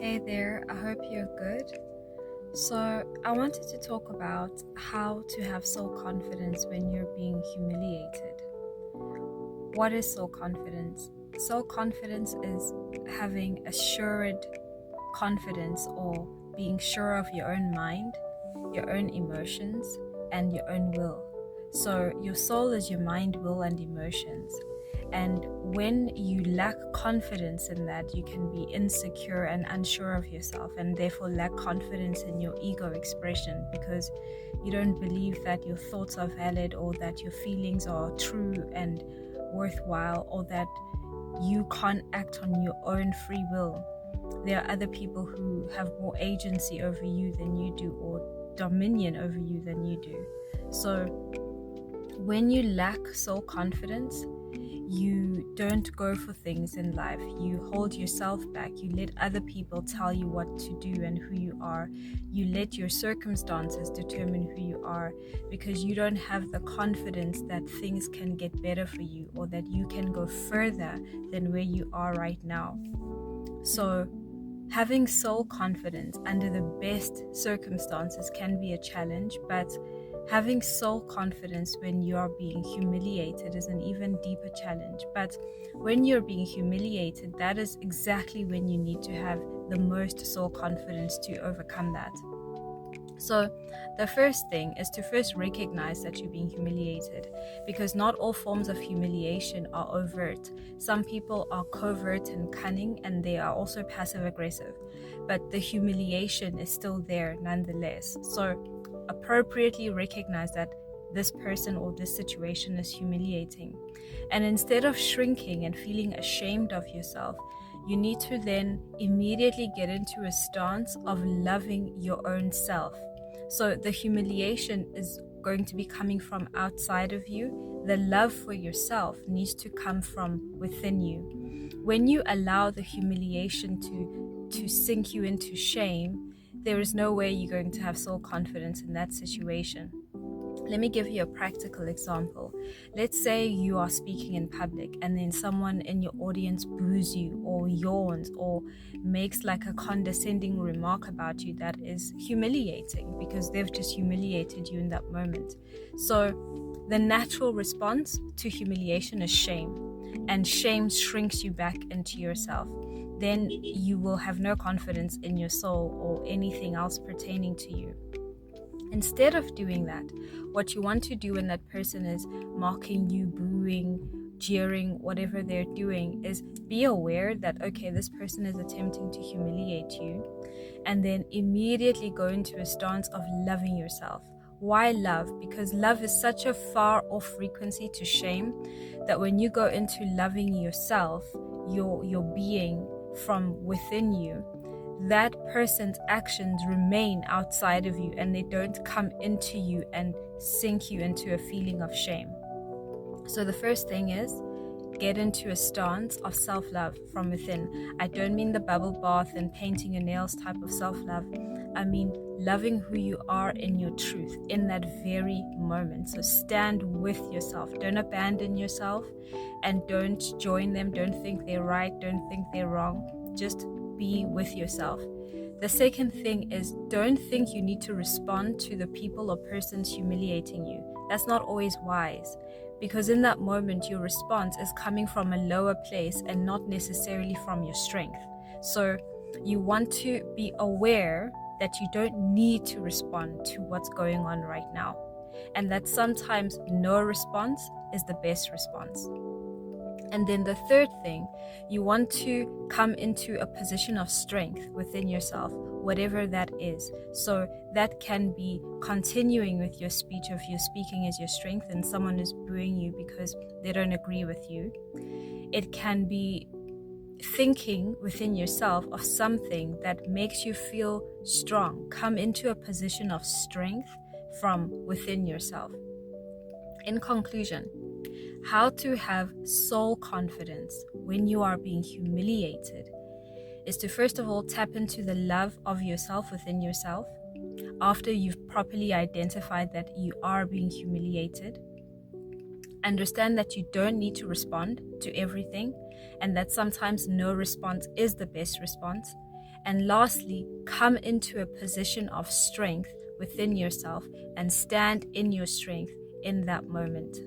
Hey there, I hope you're good. So, I wanted to talk about how to have soul confidence when you're being humiliated. What is soul confidence? Soul confidence is having assured confidence or being sure of your own mind, your own emotions, and your own will. So, your soul is your mind, will, and emotions. And when you lack confidence in that, you can be insecure and unsure of yourself, and therefore lack confidence in your ego expression because you don't believe that your thoughts are valid or that your feelings are true and worthwhile, or that you can't act on your own free will. There are other people who have more agency over you than you do, or dominion over you than you do. So when you lack soul confidence, you don't go for things in life. You hold yourself back. You let other people tell you what to do and who you are. You let your circumstances determine who you are because you don't have the confidence that things can get better for you or that you can go further than where you are right now. So, having soul confidence under the best circumstances can be a challenge, but having soul confidence when you are being humiliated is an even deeper challenge. But when you're being humiliated, that is exactly when you need to have the most soul confidence to overcome that. So the first thing is to first recognize that you're being humiliated, because not all forms of humiliation are overt. Some people are covert and cunning, and they are also passive aggressive, but the humiliation is still there nonetheless. So appropriately recognize that this person or this situation is humiliating, and instead of shrinking and feeling ashamed of yourself, you need to then immediately get into a stance of loving your own self. So the humiliation is going to be coming from outside of you. The love for yourself needs to come from within you. When you allow the humiliation to sink you into shame, there is no way you're going to have soul confidence in that situation. Let me give you a practical example. Let's say you are speaking in public and then someone in your audience boos you or yawns or makes like a condescending remark about you that is humiliating because they've just humiliated you in that moment. So the natural response to humiliation is shame, and shame shrinks you back into yourself. Then you will have no confidence in your soul or anything else pertaining to you. Instead of doing that, what you want to do when that person is mocking you, booing, jeering, whatever they're doing, is be aware that, okay, this person is attempting to humiliate you, and then immediately go into a stance of loving yourself. Why love? Because love is such a far off frequency to shame that when you go into loving yourself, your being from within you, that person's actions remain outside of you and they don't come into you and sink you into a feeling of shame. So the first thing is get into a stance of self-love from within. I don't mean the bubble bath and painting your nails type of self-love. I mean loving who you are in your truth in that very moment. So stand with yourself. Don't abandon yourself and don't join them. Don't think they're right. Don't think they're wrong. Just be with yourself. The second thing is don't think you need to respond to the people or persons humiliating you. That's not always wise, because in that moment your response is coming from a lower place and not necessarily from your strength. So you want to be aware that you don't need to respond to what's going on right now, and that sometimes no response is the best response. And then the third thing, you want to come into a position of strength within yourself, whatever that is. So that can be continuing with your speech, if you're speaking as your strength and someone is booing you because they don't agree with you. It can be thinking within yourself of something that makes you feel strong. Come into a position of strength from within yourself. In conclusion, how to have soul confidence when you are being humiliated is to first of all tap into the love of yourself within yourself after you've properly identified that you are being humiliated. Understand that you don't need to respond to everything and that sometimes no response is the best response. And lastly, come into a position of strength within yourself and stand in your strength in that moment.